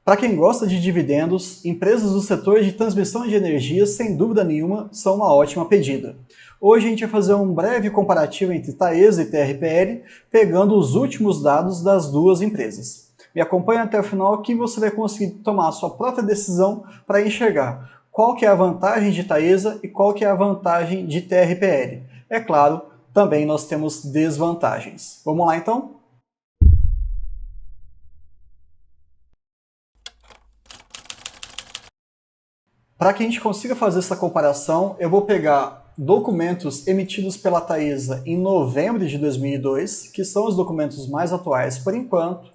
Para quem gosta de dividendos, empresas do setor de transmissão de energia, sem dúvida nenhuma, são uma ótima pedida. Hoje a gente vai fazer um breve comparativo entre Taesa e TRPL, pegando os últimos dados das duas empresas. Me acompanhe até o final que você vai conseguir tomar a sua própria decisão para enxergar qual que é a vantagem de Taesa e qual que é a vantagem de TRPL. É claro, também nós temos desvantagens. Vamos lá então? Para que a gente consiga fazer essa comparação, eu vou pegar documentos emitidos pela Taesa em novembro de 2002, que são os documentos mais atuais por enquanto,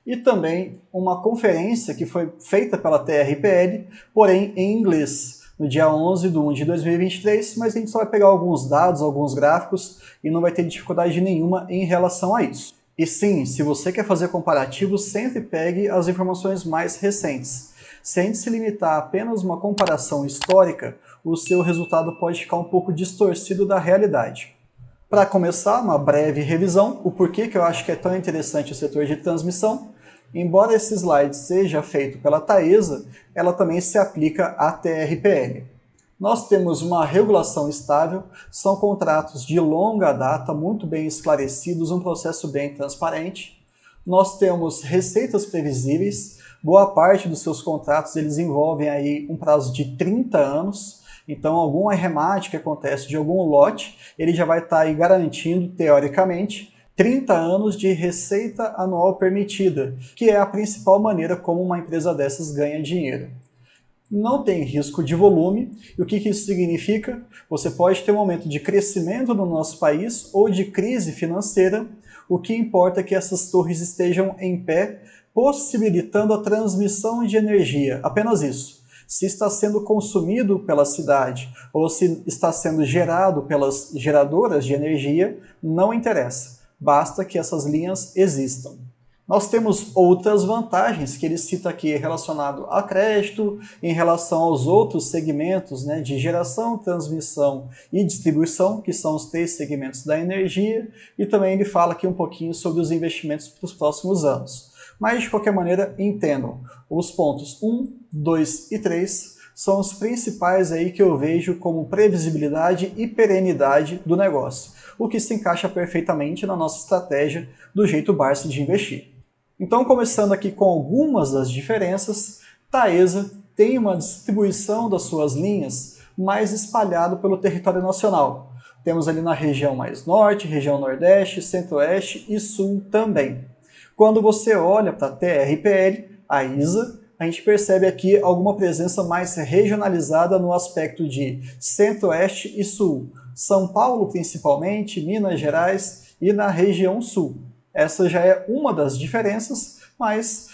e também uma conferência que foi feita pela TRPL, porém em inglês, no dia 11/1 de 2023, mas a gente só vai pegar alguns dados, alguns gráficos, e não vai ter dificuldade nenhuma em relação a isso. E sim, se você quer fazer comparativos, sempre pegue as informações mais recentes. Se a gente se limitar a apenas uma comparação histórica, o seu resultado pode ficar um pouco distorcido da realidade. Para começar, uma breve revisão, o porquê que eu acho que é tão interessante o setor de transmissão. Embora esse slide seja feito pela Taesa, ela também se aplica à TRPL. Nós temos uma regulação estável, são contratos de longa data, muito bem esclarecidos, um processo bem transparente. Nós temos receitas previsíveis, boa parte dos seus contratos eles envolvem aí um prazo de 30 anos, então algum arremate que acontece de algum lote, ele já vai estar aí garantindo, teoricamente, 30 anos de receita anual permitida, que é a principal maneira como uma empresa dessas ganha dinheiro. Não tem risco de volume, e o que isso significa? Você pode ter um momento de crescimento no nosso país ou de crise financeira, o que importa é que essas torres estejam em pé, possibilitando a transmissão de energia, apenas isso. Se está sendo consumido pela cidade ou se está sendo gerado pelas geradoras de energia, não interessa, basta que essas linhas existam. Nós temos outras vantagens que ele cita aqui relacionado a crédito, em relação aos outros segmentos, né, de geração, transmissão e distribuição, que são os 3 segmentos da energia, e também ele fala aqui um pouquinho sobre os investimentos para os próximos anos. Mas, de qualquer maneira, entendam, os pontos 1, 2 e 3 são os principais aí que eu vejo como previsibilidade e perenidade do negócio, o que se encaixa perfeitamente na nossa estratégia do jeito Barsi de investir. Então, começando aqui com algumas das diferenças, Taesa tem uma distribuição das suas linhas mais espalhado pelo território nacional. Temos ali na região mais norte, região nordeste, centro-oeste e sul também. Quando você olha para a TRPL, a ISA, a gente percebe aqui alguma presença mais regionalizada no aspecto de centro-oeste e sul. São Paulo principalmente, Minas Gerais e na região sul. Essa já é uma das diferenças, mas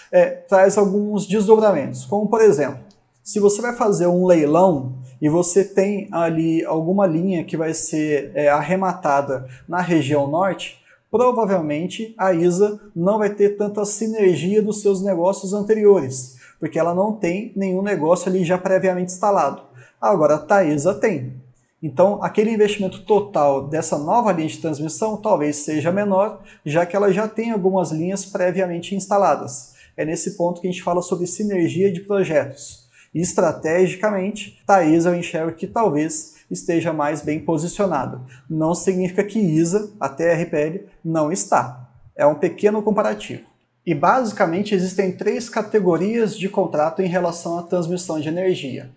traz alguns desdobramentos. Como, por exemplo, se você vai fazer um leilão e você tem ali alguma linha que vai ser arrematada na região norte, provavelmente a ISA não vai ter tanta sinergia dos seus negócios anteriores, porque ela não tem nenhum negócio ali já previamente instalado. Agora a Taesa tem. Então, aquele investimento total dessa nova linha de transmissão talvez seja menor, já que ela já tem algumas linhas previamente instaladas. É nesse ponto que a gente fala sobre sinergia de projetos. E, estrategicamente, Taesa eu enxergo que talvez esteja mais bem posicionada. Não significa que ISA, a TRPL, não está. É um pequeno comparativo. E, basicamente, existem 3 categorias de contrato em relação à transmissão de energia.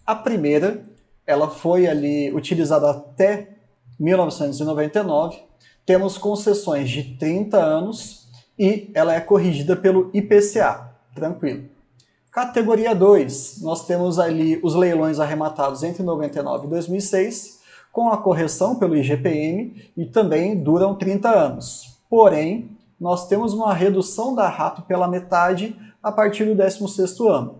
A primeira, ela foi ali utilizada até 1999, temos concessões de 30 anos e ela é corrigida pelo IPCA, tranquilo. Categoria 2, nós temos ali os leilões arrematados entre 99 e 2006, com a correção pelo IGPM e também duram 30 anos. Porém, nós temos uma redução da RAP pela metade a partir do 16º ano.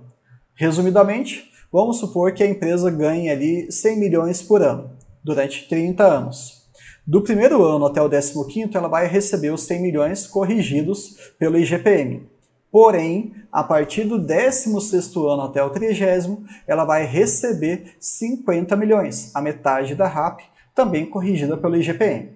Resumidamente, vamos supor que a empresa ganhe ali 100 milhões por ano, durante 30 anos. Do primeiro ano até o 15º, ela vai receber os 100 milhões corrigidos pelo IGPM. Porém, a partir do 16º ano até o 30º, ela vai receber 50 milhões, a metade da RAP, também corrigida pelo IGPM.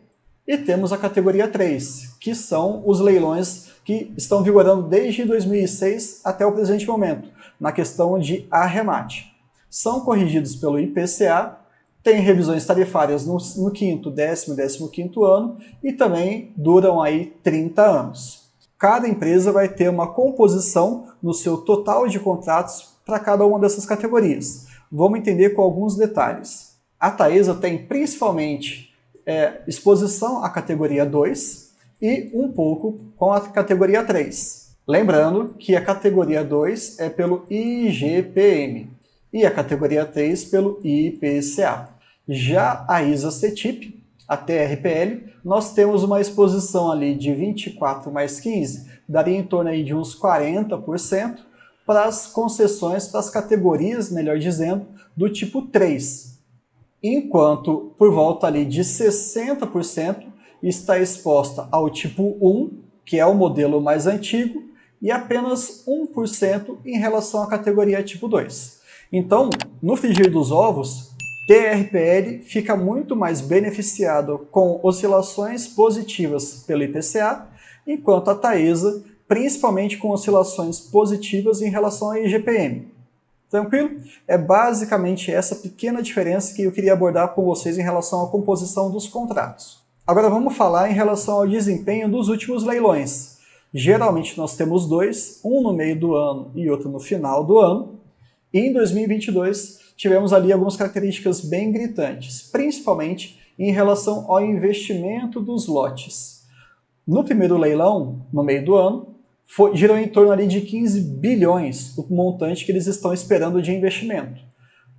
E temos a categoria 3, que são os leilões que estão vigorando desde 2006 até o presente momento, na questão de arremate. São corrigidos pelo IPCA, têm revisões tarifárias no 5º, 10º e 15º ano e também duram aí 30 anos. Cada empresa vai ter uma composição no seu total de contratos para cada uma dessas categorias. Vamos entender com alguns detalhes. A Taesa tem principalmente exposição à categoria 2 e um pouco com a categoria 3. Lembrando que a categoria 2 é pelo IGPM e a categoria 3 pelo IPCA. Já a ISA-CETIP, a TRPL, nós temos uma exposição ali de 24 mais 15, daria em torno aí de uns 40% para as concessões, para as categorias, melhor dizendo, do tipo 3. Enquanto por volta ali de 60% está exposta ao tipo 1, que é o modelo mais antigo, e apenas 1% em relação à categoria tipo 2. Então, no frigir dos ovos, TRPL fica muito mais beneficiado com oscilações positivas pelo IPCA, enquanto a Taesa, principalmente com oscilações positivas em relação ao IGPM. Tranquilo? É basicamente essa pequena diferença que eu queria abordar com vocês em relação à composição dos contratos. Agora vamos falar em relação ao desempenho dos últimos leilões. Geralmente nós temos dois, um no meio do ano e outro no final do ano. E em 2022 tivemos ali algumas características bem gritantes, principalmente em relação ao investimento dos lotes. No primeiro leilão, no meio do ano, girou em torno ali de 15 bilhões o montante que eles estão esperando de investimento.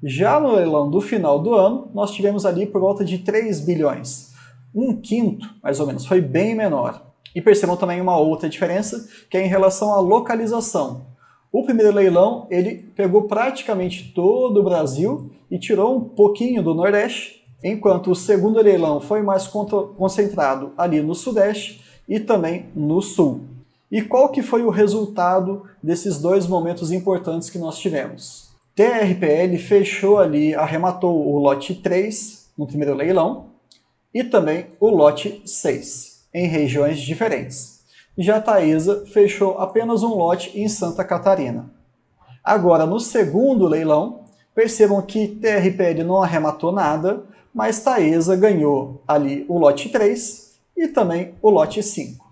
Já no leilão do final do ano, nós tivemos ali por volta de 3 bilhões. Um quinto, mais ou menos, foi bem menor. E percebam também uma outra diferença, que é em relação à localização. O primeiro leilão, ele pegou praticamente todo o Brasil e tirou um pouquinho do Nordeste, enquanto o segundo leilão foi mais concentrado ali no Sudeste e também no Sul. E qual que foi o resultado desses dois momentos importantes que nós tivemos? TRPL fechou ali, arrematou o lote 3 no primeiro leilão e também o lote 6, em regiões diferentes. Já a Taesa fechou apenas um lote em Santa Catarina. Agora, no segundo leilão, percebam que TRPL não arrematou nada, mas Taesa ganhou ali o lote 3 e também o lote 5.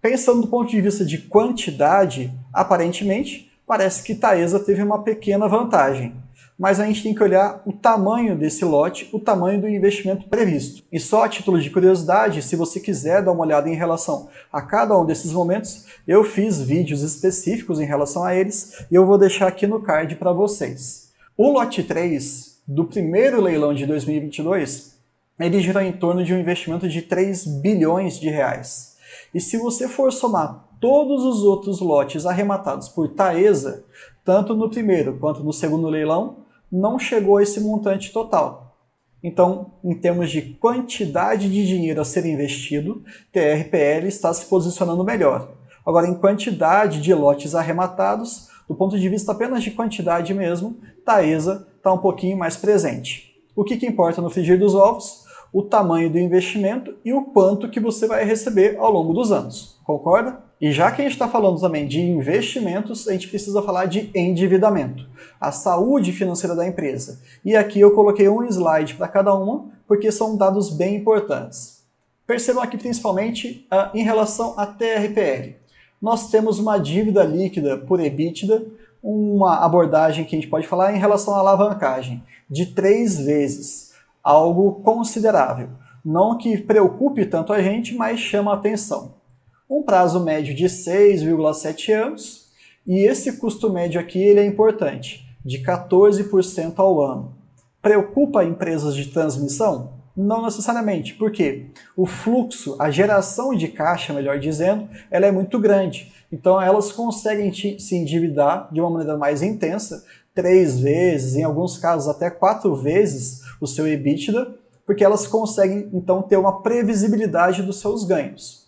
Pensando do ponto de vista de quantidade, aparentemente, parece que Taesa teve uma pequena vantagem. Mas a gente tem que olhar o tamanho desse lote, o tamanho do investimento previsto. E só a título de curiosidade, se você quiser dar uma olhada em relação a cada um desses momentos, eu fiz vídeos específicos em relação a eles e eu vou deixar aqui no card para vocês. O lote 3 do primeiro leilão de 2022, ele girou em torno de um investimento de 3 bilhões de reais. E se você for somar todos os outros lotes arrematados por Taesa, tanto no primeiro quanto no segundo leilão, não chegou a esse montante total. Então, em termos de quantidade de dinheiro a ser investido, TRPL está se posicionando melhor. Agora, em quantidade de lotes arrematados, do ponto de vista apenas de quantidade mesmo, Taesa está um pouquinho mais presente. O que importa no frigir dos ovos? O tamanho do investimento e o quanto que você vai receber ao longo dos anos. Concorda? E já que a gente está falando também de investimentos, a gente precisa falar de endividamento, a saúde financeira da empresa. E aqui eu coloquei um slide para cada uma, porque são dados bem importantes. Percebam aqui principalmente em relação à TRPL. Nós temos uma dívida líquida por EBITDA, uma abordagem que a gente pode falar em relação à alavancagem, de 3 vezes, algo considerável. Não que preocupe tanto a gente, mas chama a atenção. Um prazo médio de 6,7 anos, e esse custo médio aqui ele é importante, de 14% ao ano. Preocupa empresas de transmissão? Não necessariamente, porque o fluxo, a geração de caixa, melhor dizendo, ela é muito grande. Então elas conseguem se endividar de uma maneira mais intensa, 3 vezes, em alguns casos até 4 vezes o seu EBITDA, porque elas conseguem então ter uma previsibilidade dos seus ganhos.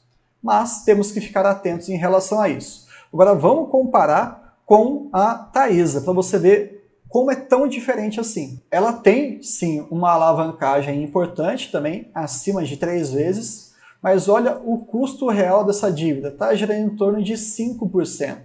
Mas temos que ficar atentos em relação a isso. Agora vamos comparar com a Taesa, para você ver como é tão diferente assim? Ela tem, sim, uma alavancagem importante também, acima de 3 vezes, mas olha o custo real dessa dívida, está girando em torno de 5%.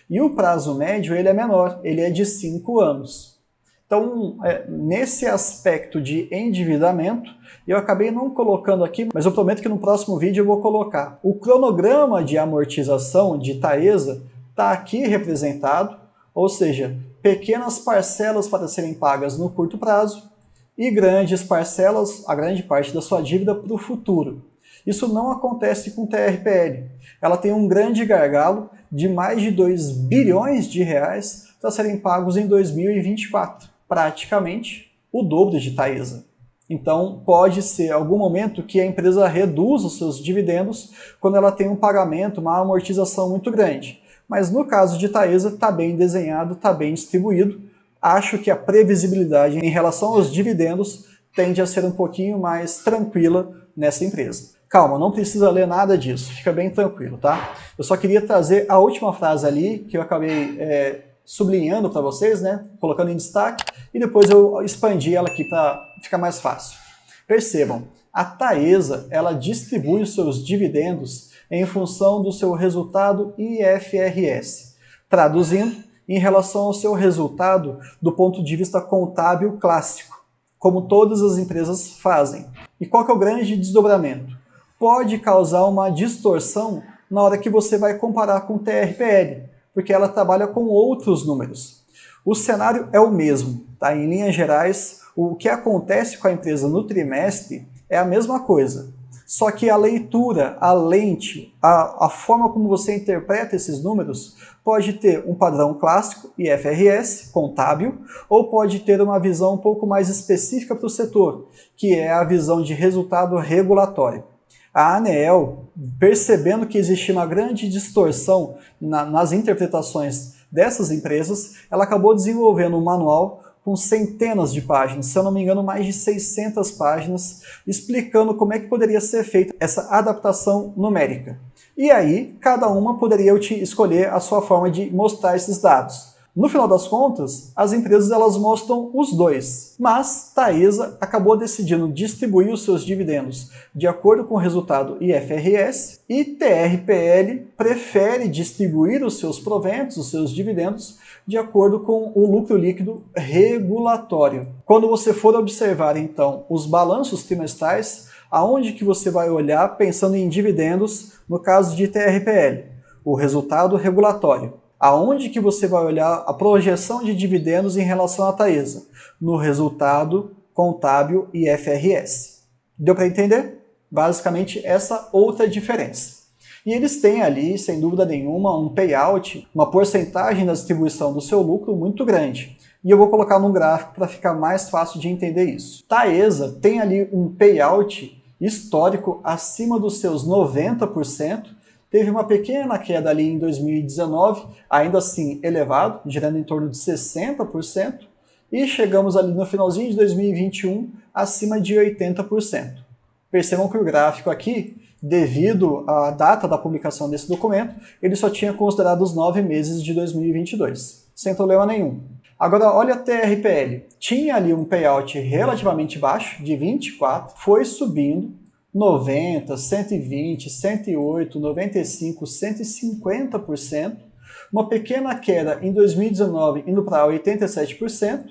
E o prazo médio ele é menor, ele é de 5 anos. Então, nesse aspecto de endividamento, eu acabei não colocando aqui, mas eu prometo que no próximo vídeo eu vou colocar. O cronograma de amortização de Taesa está aqui representado, ou seja, pequenas parcelas para serem pagas no curto prazo e grandes parcelas, a grande parte da sua dívida, para o futuro. Isso não acontece com TRPL. Ela tem um grande gargalo de mais de 2 bilhões de reais para serem pagos em 2024. Praticamente o dobro de Taesa. Então, pode ser algum momento que a empresa reduza os seus dividendos quando ela tem um pagamento, uma amortização muito grande. Mas no caso de Taesa, está bem desenhado, está bem distribuído. Acho que a previsibilidade em relação aos dividendos tende a ser um pouquinho mais tranquila nessa empresa. Calma, não precisa ler nada disso, fica bem tranquilo, tá? Eu só queria trazer a última frase ali, que eu acabei sublinhando para vocês, né? Colocando em destaque, e depois eu expandi ela aqui para ficar mais fácil. Percebam, a Taesa, ela distribui os seus dividendos em função do seu resultado IFRS. Traduzindo, em relação ao seu resultado do ponto de vista contábil clássico, como todas as empresas fazem. E qual que é o grande desdobramento? Pode causar uma distorção na hora que você vai comparar com o TRPL, porque ela trabalha com outros números. O cenário é o mesmo, tá? Em linhas gerais, o que acontece com a empresa no trimestre é a mesma coisa. Só que a leitura, a lente, a forma como você interpreta esses números pode ter um padrão clássico, IFRS, contábil, ou pode ter uma visão um pouco mais específica para o setor, que é a visão de resultado regulatório. A ANEEL, percebendo que existia uma grande distorção nas interpretações dessas empresas, ela acabou desenvolvendo um manual com centenas de páginas, se eu não me engano mais de 600 páginas, explicando como é que poderia ser feita essa adaptação numérica. E aí, cada uma poderia escolher a sua forma de mostrar esses dados. No final das contas, as empresas elas mostram os dois, mas Taesa acabou decidindo distribuir os seus dividendos de acordo com o resultado IFRS e TRPL prefere distribuir os seus proventos, os seus dividendos, de acordo com o lucro líquido regulatório. Quando você for observar, então, os balanços trimestrais, aonde que você vai olhar pensando em dividendos no caso de TRPL? O resultado regulatório. Aonde que você vai olhar a projeção de dividendos em relação à Taesa? No resultado contábil IFRS. Deu para entender? Basicamente essa outra diferença. E eles têm ali, sem dúvida nenhuma, um payout, uma porcentagem da distribuição do seu lucro muito grande. E eu vou colocar num gráfico para ficar mais fácil de entender isso. Taesa tem ali um payout histórico acima dos seus 90%, teve uma pequena queda ali em 2019, ainda assim elevado, girando em torno de 60%, e chegamos ali no finalzinho de 2021 acima de 80%. Percebam que o gráfico aqui, devido à data da publicação desse documento, ele só tinha considerado os 9 meses de 2022, sem problema nenhum. Agora, olha a TRPL. Tinha ali um payout relativamente baixo, de 24%, foi subindo, 90%, 120%, 108%, 95%, 150%, uma pequena queda em 2019 indo para 87%,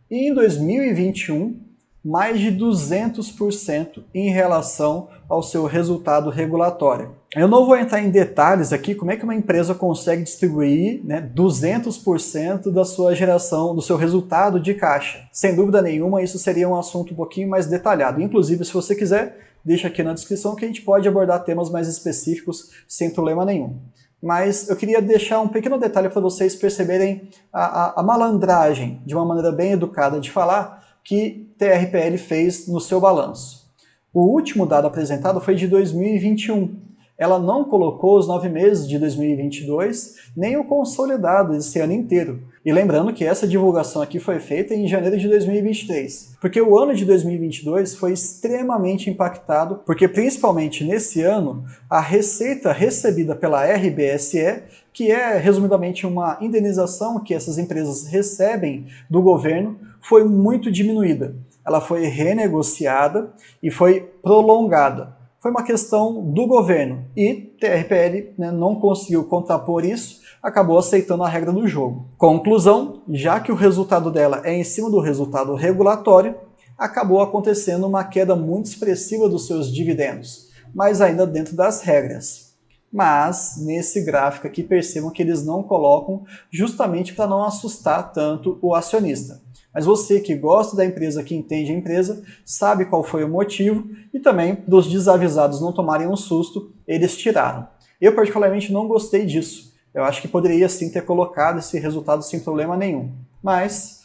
e em 2021 mais de 200% em relação ao seu resultado regulatório. Eu não vou entrar em detalhes aqui como é que uma empresa consegue distribuir 200% da sua geração, do seu resultado de caixa. Sem dúvida nenhuma, isso seria um assunto um pouquinho mais detalhado. Inclusive, se você quiser, deixa aqui na descrição que a gente pode abordar temas mais específicos sem problema nenhum. Mas eu queria deixar um pequeno detalhe para vocês perceberem a malandragem, de uma maneira bem educada de falar, que TRPL fez no seu balanço. O último dado apresentado foi de 2021. ela não colocou os 9 meses de 2022, nem o consolidado esse ano inteiro. E lembrando que essa divulgação aqui foi feita em janeiro de 2023, porque o ano de 2022 foi extremamente impactado, porque principalmente nesse ano, a receita recebida pela RBSE, que é resumidamente uma indenização que essas empresas recebem do governo, foi muito diminuída. Ela foi renegociada e foi prolongada. Foi uma questão do governo e TRPL, né, não conseguiu contrapor isso, acabou aceitando a regra do jogo. Conclusão, já que o resultado dela é em cima do resultado regulatório, acabou acontecendo uma queda muito expressiva dos seus dividendos, mas ainda dentro das regras. Mas, nesse gráfico aqui, percebam que eles não colocam justamente para não assustar tanto o acionista. Mas você que gosta da empresa, que entende a empresa, sabe qual foi o motivo e também dos desavisados não tomarem um susto, eles tiraram. Eu particularmente não gostei disso. Eu acho que poderia sim ter colocado esse resultado sem problema nenhum. Mas,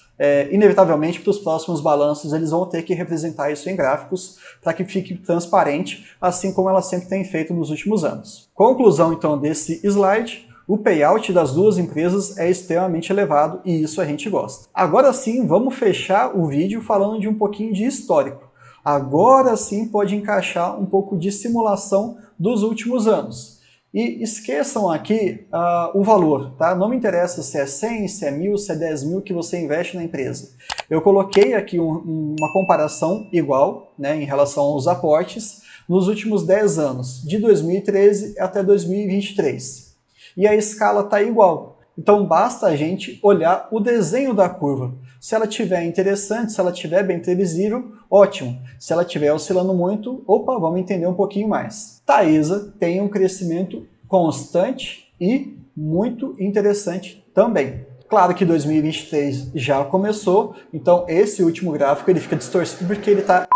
inevitavelmente, para os próximos balanços, eles vão ter que representar isso em gráficos para que fique transparente, assim como ela sempre tem feito nos últimos anos. Conclusão, então, desse slide. O payout das duas empresas é extremamente elevado e isso a gente gosta. Agora sim, vamos fechar o vídeo falando de um pouquinho de histórico. Agora sim pode encaixar um pouco de simulação dos últimos anos. E esqueçam aqui o valor, tá? Não me interessa se é 100, se é 1.000, se é 10 mil que você investe na empresa. Eu coloquei aqui uma comparação igual, né, em relação aos aportes nos últimos 10 anos, de 2013 até 2023. E a escala está igual. Então basta a gente olhar o desenho da curva. Se ela estiver interessante, se ela estiver bem previsível, ótimo. Se ela estiver oscilando muito, opa, vamos entender um pouquinho mais. Taesa tem um crescimento constante e muito interessante também. Claro que 2023 já começou, então esse último gráfico ele fica distorcido porque ele está...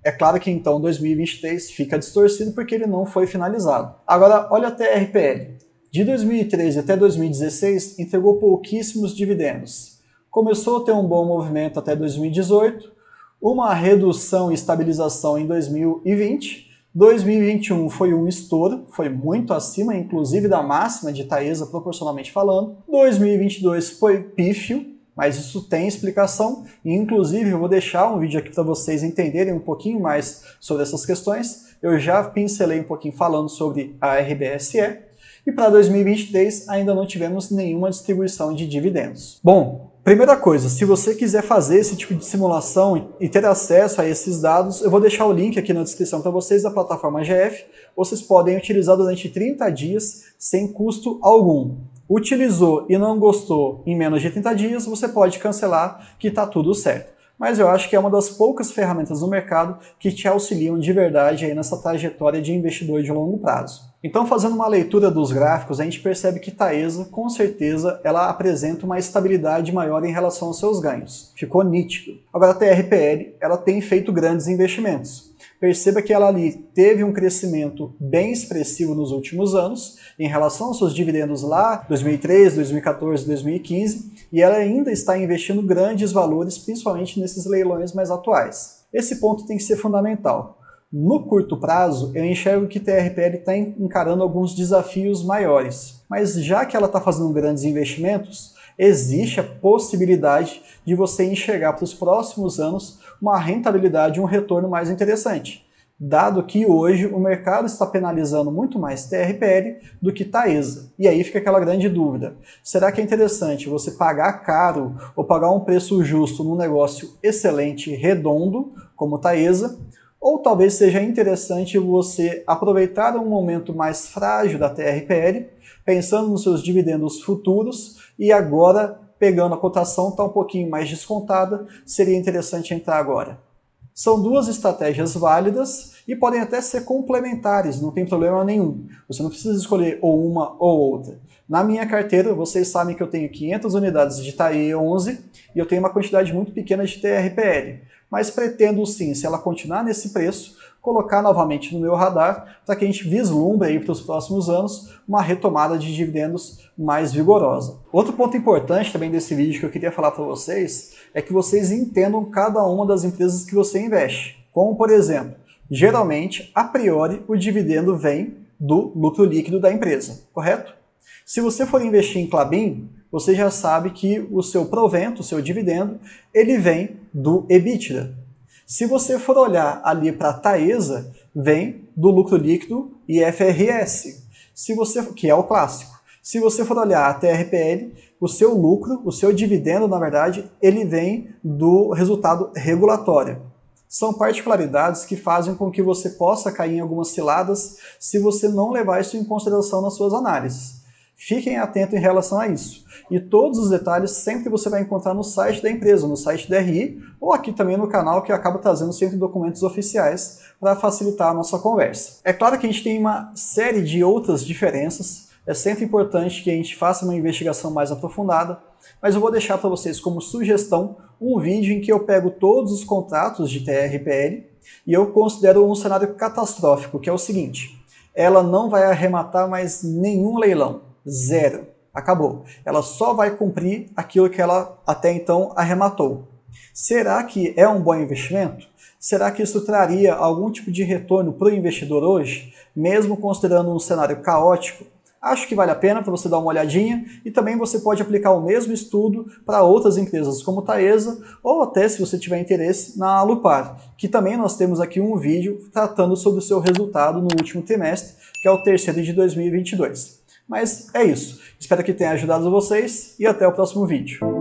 É claro que então 2023 fica distorcido porque ele não foi finalizado. Agora, olha a TRPL. De 2013 até 2016, entregou pouquíssimos dividendos. Começou a ter um bom movimento até 2018, uma redução e estabilização em 2020. 2021 foi um estouro, foi muito acima, inclusive da máxima de Taesa proporcionalmente falando. 2022 foi pífio, mas isso tem explicação e inclusive eu vou deixar um vídeo aqui para vocês entenderem um pouquinho mais sobre essas questões. Eu já pincelei um pouquinho falando sobre a RBSE e para 2023 ainda não tivemos nenhuma distribuição de dividendos. Bom, primeira coisa, se você quiser fazer esse tipo de simulação e ter acesso a esses dados, eu vou deixar o link aqui na descrição para vocês da plataforma GF. Vocês podem utilizar durante 30 dias sem custo algum. Utilizou e não gostou em menos de 30 dias, você pode cancelar que está tudo certo. Mas eu acho que é uma das poucas ferramentas no mercado que te auxiliam de verdade aí nessa trajetória de investidor de longo prazo. Então, fazendo uma leitura dos gráficos, a gente percebe que Taesa, com certeza, ela apresenta uma estabilidade maior em relação aos seus ganhos. Ficou nítido. Agora, a TRPL, ela tem feito grandes investimentos. Perceba que ela ali teve um crescimento bem expressivo nos últimos anos, em relação aos seus dividendos lá, 2013, 2014, 2015, e ela ainda está investindo grandes valores, principalmente nesses leilões mais atuais. Esse ponto tem que ser fundamental. No curto prazo, eu enxergo que a TRPL está encarando alguns desafios maiores, mas já que ela está fazendo grandes investimentos, existe a possibilidade de você enxergar para os próximos anos uma rentabilidade e um retorno mais interessante, dado que hoje o mercado está penalizando muito mais TRPL do que Taesa. E aí fica aquela grande dúvida, será que é interessante você pagar caro ou pagar um preço justo num negócio excelente, redondo, como Taesa, ou talvez seja interessante você aproveitar um momento mais frágil da TRPL, pensando nos seus dividendos futuros e agora, pegando a cotação está um pouquinho mais descontada, seria interessante entrar agora. São duas estratégias válidas e podem até ser complementares, não tem problema nenhum. Você não precisa escolher ou uma ou outra. Na minha carteira, vocês sabem que eu tenho 500 unidades de TAE11 e eu tenho uma quantidade muito pequena de TRPL. Mas pretendo sim, se ela continuar nesse preço, colocar novamente no meu radar para que a gente vislumbre aí para os próximos anos uma retomada de dividendos mais vigorosa. Outro ponto importante também desse vídeo que eu queria falar para vocês é que vocês entendam cada uma das empresas que você investe. Como, por exemplo, Geralmente, a priori, o dividendo vem do lucro líquido da empresa, correto? Se você for investir em Klabin, você já sabe que o seu provento, o seu dividendo, ele vem do EBITDA. Se você for olhar ali para a Taesa, vem do lucro líquido IFRS, que é o clássico. Se você for olhar a TRPL, o seu lucro, o seu dividendo, na verdade, ele vem do resultado regulatório. São particularidades que fazem com que você possa cair em algumas ciladas se você não levar isso em consideração nas suas análises. Fiquem atentos em relação a isso. E todos os detalhes sempre você vai encontrar no site da empresa, no site da RI, ou aqui também no canal, que eu acabo trazendo sempre documentos oficiais para facilitar a nossa conversa. É claro que a gente tem uma série de outras diferenças, é sempre importante que a gente faça uma investigação mais aprofundada, mas eu vou deixar para vocês como sugestão um vídeo em que eu pego todos os contratos de TRPL e eu considero um cenário catastrófico, que é o seguinte: ela não vai arrematar mais nenhum leilão, zero, acabou. Ela só vai cumprir aquilo que ela até então arrematou. Será que é um bom investimento? Será que isso traria algum tipo de retorno para o investidor hoje, mesmo considerando um cenário caótico? Acho que vale a pena para você dar uma olhadinha e também você pode aplicar o mesmo estudo para outras empresas como Taesa ou até, se você tiver interesse, na Alupar, que também nós temos aqui um vídeo tratando sobre o seu resultado no último trimestre, que é o terceiro de 2022. Mas é isso. Espero que tenha ajudado vocês e até o próximo vídeo.